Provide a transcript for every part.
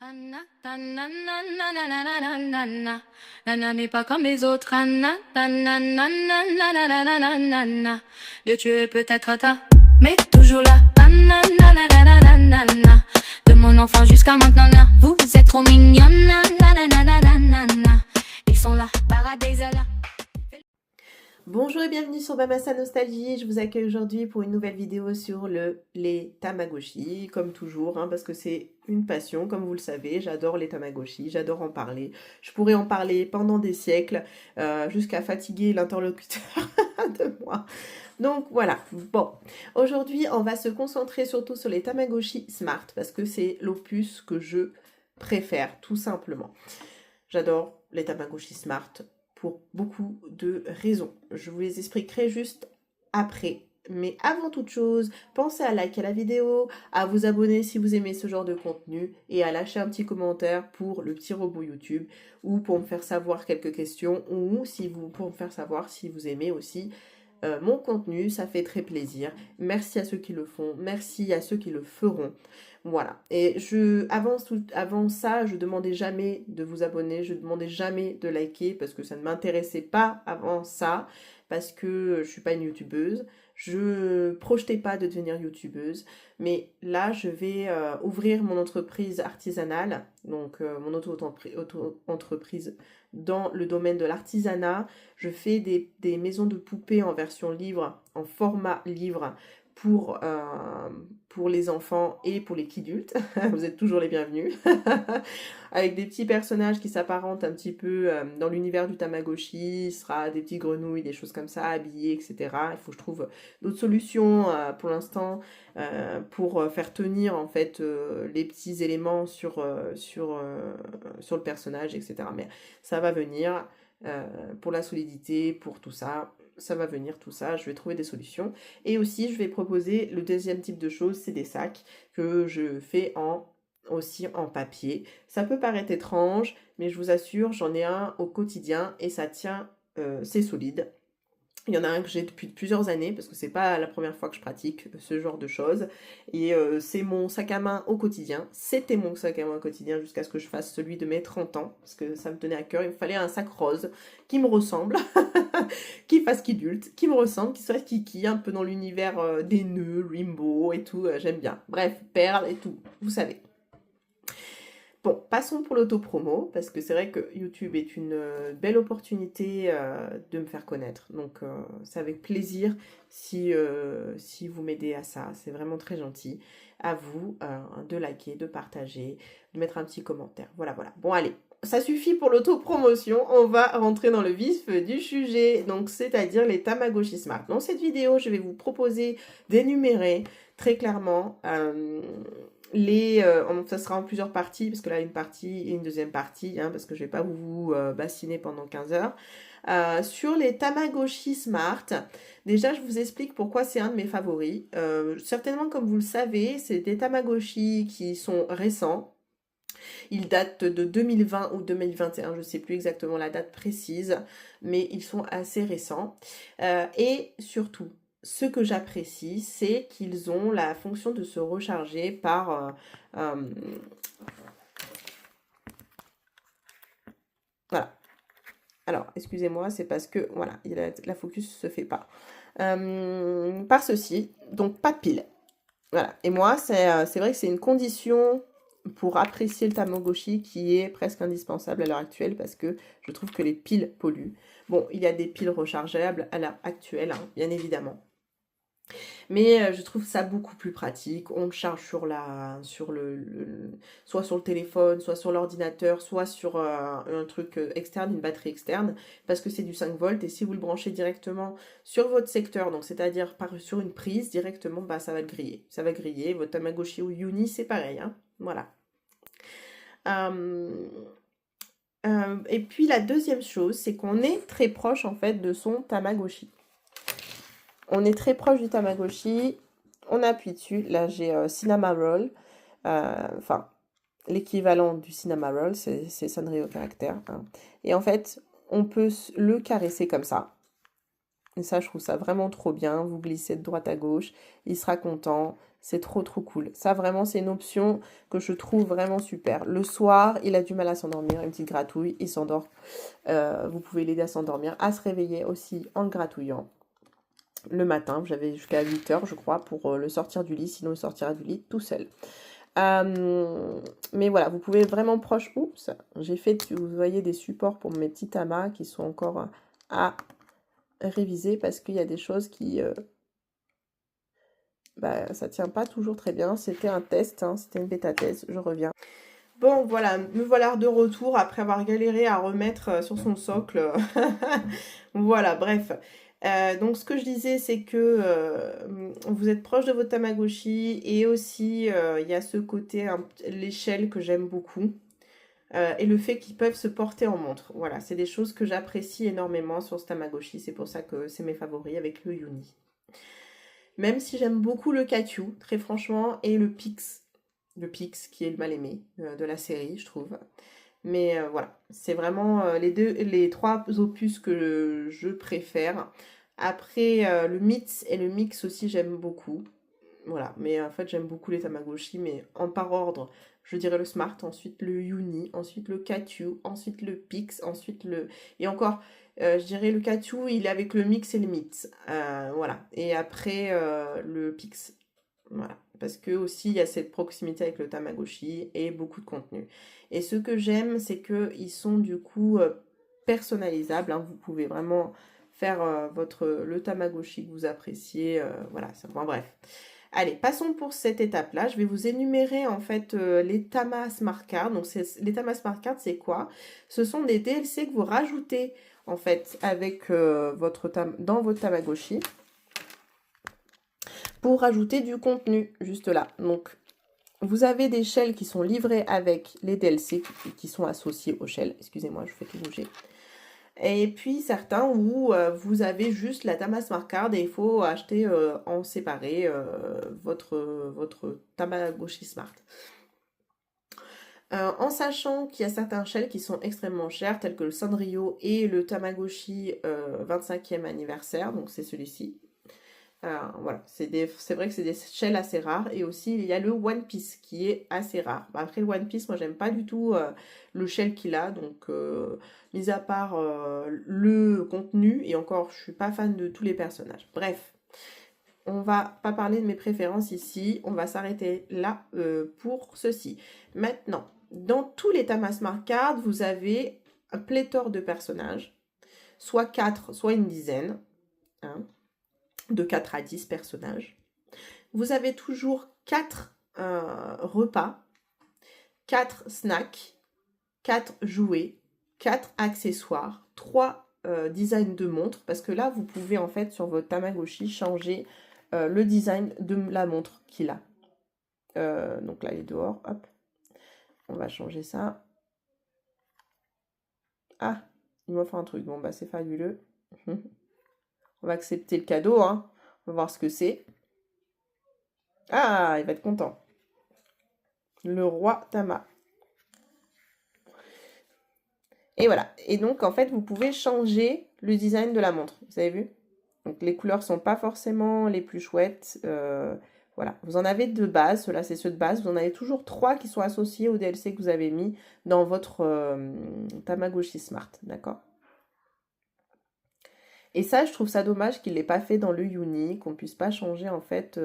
Anna, Anna, Anna, Anna, Anna, Anna, Anna. Nana n'est pas comme les autres. Anna, Anna, Anna, Anna, Anna, Anna, Anna, Anna. Dieu, tu es peut-être tard, mais toujours là. Anna, Anna, Anna, Anna, Anna. De mon enfant jusqu'à maintenant, là. Vous êtes trop mignonne. Anna, Anna, Anna, Anna. Ils sont là, paradis là. Bonjour et bienvenue sur Mamasa Nostalgie, je vous accueille aujourd'hui pour une nouvelle vidéo sur les Tamagotchi, comme toujours, parce que c'est une passion, comme vous le savez, j'adore les Tamagotchi, j'adore en parler, je pourrais en parler pendant des siècles, jusqu'à fatiguer l'interlocuteur de moi. Donc voilà, bon, aujourd'hui on va se concentrer surtout sur les Tamagotchi Smart, parce que c'est l'opus que je préfère, tout simplement. J'adore les Tamagotchi Smart, pour beaucoup de raisons. Je vous les expliquerai juste après. Mais avant toute chose, pensez à liker la vidéo, à vous abonner si vous aimez ce genre de contenu et à lâcher un petit commentaire pour le petit robot YouTube ou pour me faire savoir quelques questions ou pour me faire savoir si vous aimez aussi mon contenu, ça fait très plaisir. Merci à ceux qui le font, merci à ceux qui le feront. Voilà. Et avant ça, je demandais jamais de vous abonner, je demandais jamais de liker parce que ça ne m'intéressait pas avant ça, parce que je suis pas une youtubeuse. Je projetais pas de devenir youtubeuse, mais là je vais ouvrir mon entreprise artisanale, donc mon auto-entreprise dans le domaine de l'artisanat. Je fais des maisons de poupées en version livre, en format livre, pour les enfants et pour les kidultes. Vous êtes toujours les bienvenus. Avec des petits personnages qui s'apparentent un petit peu dans l'univers du Tamagotchi. Ce sera des petits grenouilles, des choses comme ça, habillés, etc. Il faut que je trouve d'autres solutions pour l'instant pour faire tenir en fait les petits éléments sur le personnage, etc. Mais ça va venir. Pour la solidité, pour tout ça, ça va venir tout ça, je vais trouver des solutions. Et aussi, je vais proposer le deuxième type de choses, c'est des sacs que je fais aussi en papier. Ça peut paraître étrange, mais je vous assure, j'en ai un au quotidien et ça tient, c'est solide. Il y en a un que j'ai depuis plusieurs années parce que c'est pas la première fois que je pratique ce genre de choses. Et c'est mon sac à main au quotidien. C'était mon sac à main au quotidien jusqu'à ce que je fasse celui de mes 30 ans parce que ça me tenait à cœur. Il me fallait un sac rose qui me ressemble, qui fasse kidulte, qui me ressemble, qui soit kiki, un peu dans l'univers des nœuds, rainbow et tout. J'aime bien. Bref, perles et tout, vous savez. Bon, passons pour l'autopromo, parce que c'est vrai que YouTube est une belle opportunité de me faire connaître. Donc, c'est avec plaisir si vous m'aidez à ça. C'est vraiment très gentil. À vous de liker, de partager, de mettre un petit commentaire. Voilà, voilà. Bon, allez, ça suffit pour l'autopromotion. On va rentrer dans le vif du sujet, donc c'est-à-dire les Tamagotchi Smart. Dans cette vidéo, je vais vous proposer d'énumérer très clairement ça sera en plusieurs parties, parce que là, une partie et une deuxième partie, parce que je vais pas vous bassiner pendant 15 heures. Sur les Tamagotchi Smart, déjà, je vous explique pourquoi c'est un de mes favoris. Certainement, comme vous le savez, c'est des Tamagotchi qui sont récents. Ils datent de 2020 ou 2021, je ne sais plus exactement la date précise, mais ils sont assez récents. Et surtout, ce que j'apprécie, c'est qu'ils ont la fonction de se recharger par... voilà. Alors, excusez-moi, c'est parce que, voilà, la focus se fait pas. Par ceci, donc pas de pile. Voilà. Et moi, c'est vrai que c'est une condition pour apprécier le Tamagotchi qui est presque indispensable à l'heure actuelle parce que je trouve que les piles polluent. Bon, il y a des piles rechargeables à l'heure actuelle, bien évidemment. Mais je trouve ça beaucoup plus pratique. On le charge soit sur le téléphone, soit sur l'ordinateur, soit sur un truc externe, une batterie externe, parce que c'est du 5 volts. Et si vous le branchez directement sur votre secteur, donc c'est-à-dire sur une prise directement, ça va le griller. Ça va griller. Votre Tamagotchi ou Uni, c'est pareil. Voilà. Et puis la deuxième chose, c'est qu'on est très proche en fait de son Tamagotchi. On est très proche du Tamagotchi. On appuie dessus. Là, j'ai Cinnamoroll. Enfin, l'équivalent du Cinnamoroll, c'est sonnerie au caractère. Et en fait, on peut le caresser comme ça. Et ça, je trouve ça vraiment trop bien. Vous glissez de droite à gauche. Il sera content. C'est trop trop cool. Ça vraiment c'est une option que je trouve vraiment super. Le soir, il a du mal à s'endormir, une petite gratouille, il s'endort. Vous pouvez l'aider à s'endormir, à se réveiller aussi en le gratouillant. Le matin, j'avais jusqu'à 8 heures je crois pour le sortir du lit, sinon il sortira du lit tout seul. Mais voilà, vous pouvez vraiment proche. Oups, j'ai fait, vous voyez, des supports pour mes petits tamas qui sont encore à réviser parce qu'il y a des choses qui... ça tient pas toujours très bien. C'était un test, hein, c'était une bêta-thèse, je reviens. Bon, voilà, me voilà de retour après avoir galéré à remettre sur son socle. Voilà, bref. Donc, ce que je disais, c'est que vous êtes proche de votre Tamagotchi et aussi, il y a ce côté, l'échelle que j'aime beaucoup et le fait qu'ils peuvent se porter en montre. Voilà, c'est des choses que j'apprécie énormément sur ce Tamagotchi. C'est pour ça que c'est mes favoris avec le Uni. Même si j'aime beaucoup le Katiu, très franchement, et le Pix. Le Pix, qui est le mal-aimé de la série, je trouve. Mais voilà, c'est vraiment les trois opus que je préfère. Après, le Mix et le Mix aussi, j'aime beaucoup. Voilà, mais en fait, j'aime beaucoup les Tamagotchi, mais en par ordre, je dirais le Smart, ensuite le Uni, ensuite le Katiu, ensuite le Pix, ensuite le... Et encore, je dirais le Katiu, il est avec le Mix et le Mix. Voilà, et après, le Pix. Voilà, parce que aussi il y a cette proximité avec le Tamagotchi et beaucoup de contenu. Et ce que j'aime, c'est que ils sont du coup personnalisables, hein. Vous pouvez vraiment faire le Tamagotchi que vous appréciez. Voilà, bon, bref. Allez, passons pour cette étape-là. Je vais vous énumérer en fait les Tama Smart Cards. Donc les Tama Smart Cards, c'est quoi? Ce sont des DLC que vous rajoutez en fait avec dans votre Tamagotchi pour rajouter du contenu juste là. Donc, vous avez des shells qui sont livrés avec les DLC qui sont associés aux shells. Excusez-moi, je fais tout bouger. Et puis certains où vous avez juste la Tama Smart Card et il faut acheter en séparé votre Tamagotchi Smart. En sachant qu'il y a certains shells qui sont extrêmement chers, tels que le Sanrio et le Tamagotchi 25e anniversaire, donc c'est celui-ci. Voilà, c'est vrai que c'est des shells assez rares. Et aussi, il y a le One Piece qui est assez rare. Après, le One Piece, moi, j'aime pas du tout le shell qu'il a. Donc, mis à part le contenu, et encore, je suis pas fan de tous les personnages. Bref, on va pas parler de mes préférences ici. On va s'arrêter là pour ceci. Maintenant, dans tous les Tama Smart Cards, vous avez un pléthore de personnages. Soit 4, soit une dizaine. Hein. De 4 à 10 personnages. Vous avez toujours 4 repas, 4 snacks, 4 jouets, 4 accessoires, 3 designs de montres, parce que là, vous pouvez en fait sur votre Tamagotchi changer le design de la montre qu'il a. Donc là, il est dehors, hop. On va changer ça. Ah, il m'offre un truc. Bon, bah c'est fabuleux. On va accepter le cadeau, hein. On va voir ce que c'est. Ah, il va être content. Le roi Tama. Et voilà. Et donc, en fait, vous pouvez changer le design de la montre. Vous avez vu? Donc, les couleurs sont pas forcément les plus chouettes. Voilà. Vous en avez de base. Ceux-là, c'est ceux de base. Vous en avez toujours 3 qui sont associés au DLC que vous avez mis dans votre Tamagotchi Smart. D'accord? Et ça, je trouve ça dommage qu'il ne l'ait pas fait dans le Uni, qu'on ne puisse pas changer en fait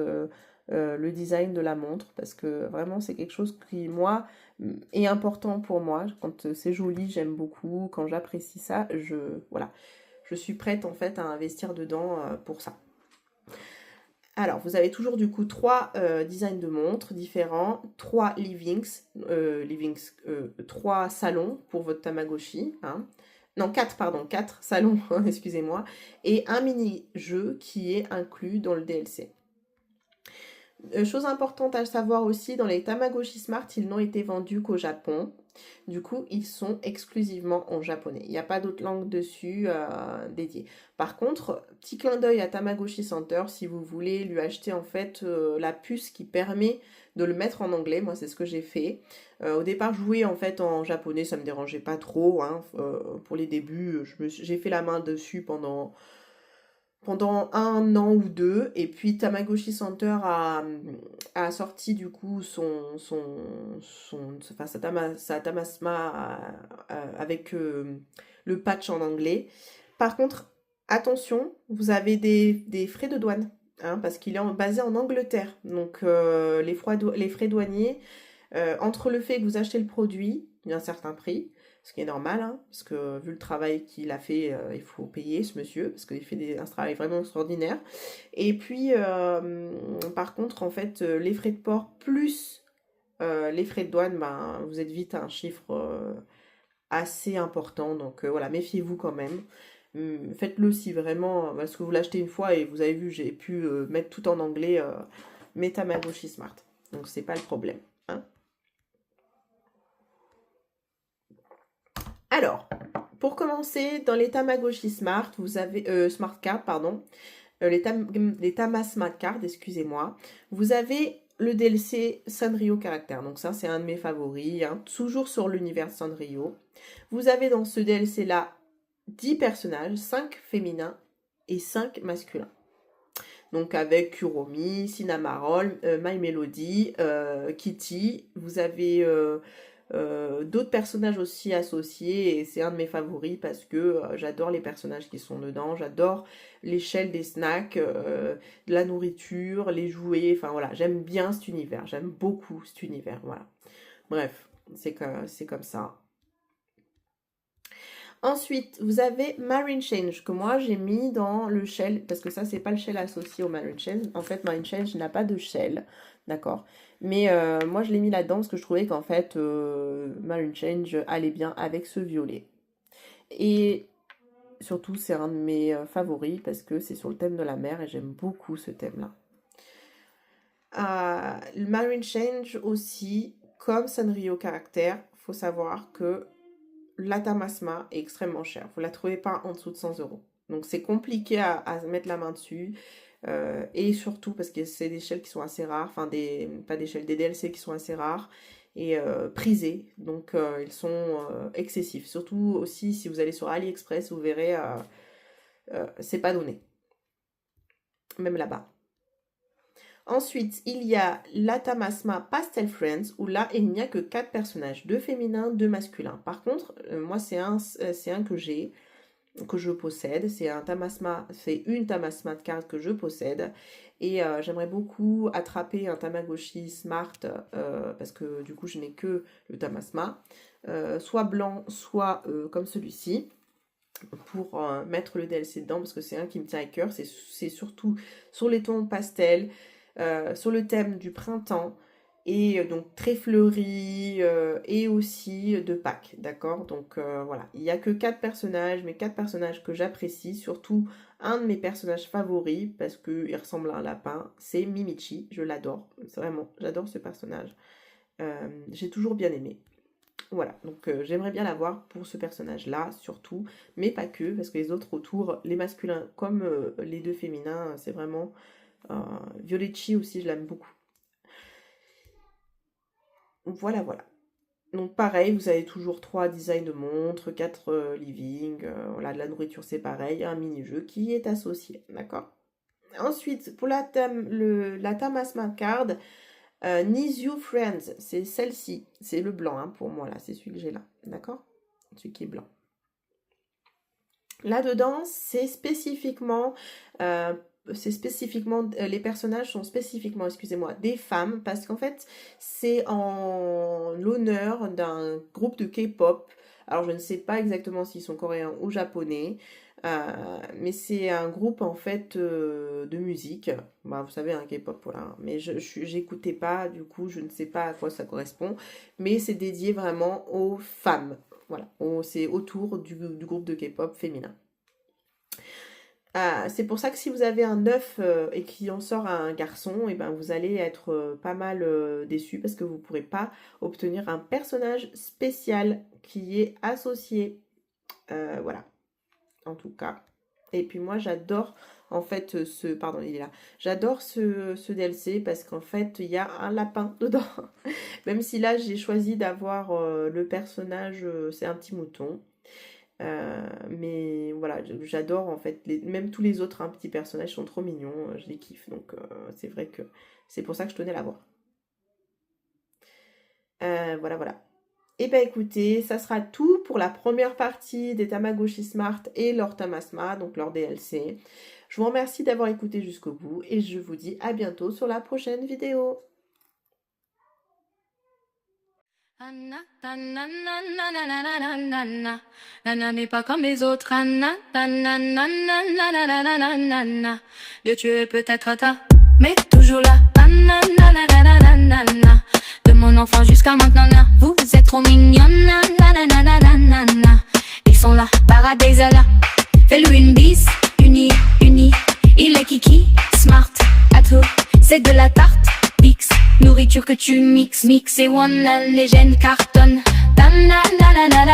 le design de la montre, parce que vraiment c'est quelque chose qui, moi, est important pour moi. Quand c'est joli, j'aime beaucoup. Quand j'apprécie ça, voilà, je suis prête en fait à investir dedans pour ça. Alors, vous avez toujours du coup 3 designs de montres différents, 3 3 salons pour votre Tamagotchi, hein. Non, 4, pardon, 4 salons, excusez-moi, et un mini-jeu qui est inclus dans le DLC. Chose importante à savoir aussi, dans les Tamagotchi Smart, ils n'ont été vendus qu'au Japon. Du coup, ils sont exclusivement en japonais. Il n'y a pas d'autre langue dessus dédiée. Par contre, petit clin d'œil à Tamagotchi Center, si vous voulez lui acheter en fait la puce qui permet de le mettre en anglais. Moi, c'est ce que j'ai fait. Au départ, jouer en fait en japonais, ça me dérangeait pas trop. Hein. Pour les débuts, j'ai fait la main dessus pendant pendant 1 an ou 2. Et puis Tamagotchi Center a sorti du coup enfin, sa Tamasma avec le patch en anglais. Par contre, attention, vous avez des frais de douane, hein, parce qu'il est basé en Angleterre. Donc les frais douaniers, entre le fait que vous achetez le produit, il y a un certain prix, ce qui est normal, hein, parce que vu le travail qu'il a fait, il faut payer ce monsieur, parce qu'il fait un travail vraiment extraordinaire. Et puis, par contre, en fait, les frais de port plus les frais de douane, ben, vous êtes vite à un chiffre assez important. Donc voilà, méfiez-vous quand même. Faites-le si vraiment, parce que vous l'achetez une fois et vous avez vu, j'ai pu mettre tout en anglais mes Tamagotchi Smart. Donc c'est pas le problème, hein. Alors, pour commencer, dans les Tamagotchi Smart, vous avez Smart Card, pardon, les Tama Smart Card, excusez-moi, vous avez le DLC Sanrio Caractère. Donc ça, c'est un de mes favoris, hein, toujours sur l'univers de Sanrio. Vous avez dans ce DLC-là 10 personnages, 5 féminins et 5 masculins. Donc avec Kuromi, Cinnamoroll, My Melody, Kitty. Vous avez d'autres personnages aussi associés et c'est un de mes favoris parce que j'adore les personnages qui sont dedans. J'adore l'échelle des snacks, de la nourriture, les jouets. Enfin voilà, j'aime bien cet univers. J'aime beaucoup cet univers. Voilà. Bref, c'est comme ça. Ensuite, vous avez Marine Change, que moi j'ai mis dans le shell, parce que ça, c'est pas le shell associé au Marine Change. En fait, Marine Change n'a pas de shell, d'accord? Mais moi, je l'ai mis là-dedans parce que je trouvais qu'en fait, Marine Change allait bien avec ce violet. Et surtout, c'est un de mes favoris parce que c'est sur le thème de la mer et j'aime beaucoup ce thème-là. Le Marine Change aussi, comme Sanrio Caractère, faut savoir que la Tamasma est extrêmement chère. Vous ne la trouvez pas en dessous de 100 euros. Donc c'est compliqué à mettre la main dessus. Et surtout parce que c'est des shells qui sont assez rares. Enfin, pas des shells, des DLC qui sont assez rares et prisés. Donc ils sont excessifs. Surtout aussi si vous allez sur AliExpress, vous verrez, c'est pas donné. Même là-bas. Ensuite, il y a la Tamasma Pastel Friends, où là, il n'y a que 4 personnages, 2 féminins, 2 masculins. Par contre, moi, c'est un que je possède. C'est une Tamasma de carte que je possède. Et j'aimerais beaucoup attraper un Tamagotchi Smart, parce que du coup, je n'ai que le Tamasma, soit blanc, soit comme celui-ci, pour mettre le DLC dedans, parce que c'est un qui me tient à cœur. C'est surtout sur les tons pastel. Sur le thème du printemps et donc très fleuri et aussi de Pâques, d'accord? Donc voilà, il n'y a que 4 personnages, mais 4 personnages que j'apprécie, surtout un de mes personnages favoris parce qu'il ressemble à un lapin, c'est Mimichi, je l'adore, vraiment, j'adore ce personnage. J'ai toujours bien aimé. Voilà, donc j'aimerais bien l'avoir pour ce personnage-là, surtout, mais pas que, parce que les autres autour, les masculins comme les 2 féminins, c'est vraiment... Violetti aussi, je l'aime beaucoup. Voilà, voilà. Donc pareil, vous avez toujours 3 designs de montres, 4 living, voilà, de la nourriture c'est pareil, un mini-jeu qui est associé, d'accord? Ensuite, pour la Tama Smart Card, Need You Friends, c'est celle-ci, c'est le blanc hein, pour moi là, c'est celui que j'ai là, d'accord? Celui qui est blanc. Là-dedans, c'est spécifiquement les personnages sont spécifiquement, excusez-moi, des femmes, parce qu'en fait, c'est en l'honneur d'un groupe de K-pop. Alors, je ne sais pas exactement s'ils sont coréens ou japonais, mais c'est un groupe, en fait, de musique. Bah, vous savez, un K-pop, voilà. Mais j'écoutais pas, du coup, je ne sais pas à quoi ça correspond, mais c'est dédié vraiment aux femmes. Voilà, c'est autour du groupe de K-pop féminin. C'est pour ça que si vous avez un œuf et qu'il en sort un garçon, et ben vous allez être pas mal déçu parce que vous ne pourrez pas obtenir un personnage spécial qui est associé. Voilà, en tout cas. Et puis moi j'adore en fait pardon, il est là. J'adore ce DLC parce qu'en fait il y a un lapin dedans. Même si là j'ai choisi d'avoir le personnage, c'est un petit mouton. Mais voilà, j'adore en fait, même tous les autres petits personnages sont trop mignons, je les kiffe, donc c'est vrai que c'est pour ça que je tenais à la voir. Voilà, voilà. Et ben écoutez, ça sera tout pour la première partie des Tamagotchi Smart et leur Tamasma, donc leur DLC. Je vous remercie d'avoir écouté jusqu'au bout et je vous dis à bientôt sur la prochaine vidéo. Nana n'est pas comme les autres. Dieu, tu es peut-être tard, mais toujours là. De mon enfant jusqu'à maintenant, vous êtes trop mignonne. Ils sont là, paradis là. Fais-lui une bise, unie. Il est kiki, smart, à tout. C'est de la tarte, Bix. Nourriture que tu mixes et one, les gènes cartonnent.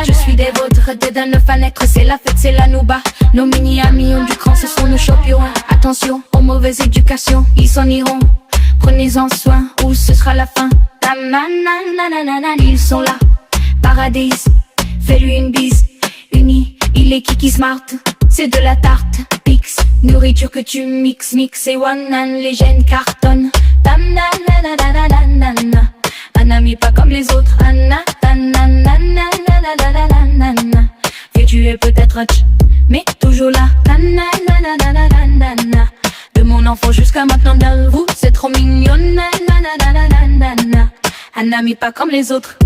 Je suis des vôtres, dedans le fan-être, c'est la fête, c'est la nouba. Nos mini-amis ont du cran, ce sont nos champions. Attention aux mauvaises éducations, ils s'en iront. Prenez-en soin, ou ce sera la fin. Ils sont là, paradis. Fais-lui une bise, unie. Il est kiki smart, c'est de la tarte, Pix. Nourriture que tu mixes et one, les gènes cartonnent. Un ami pas comme les autres. Vieux, tu es peut-être mais toujours là. De mon enfant jusqu'à maintenant, vous c'est trop mignonne. Un ami pas comme les autres.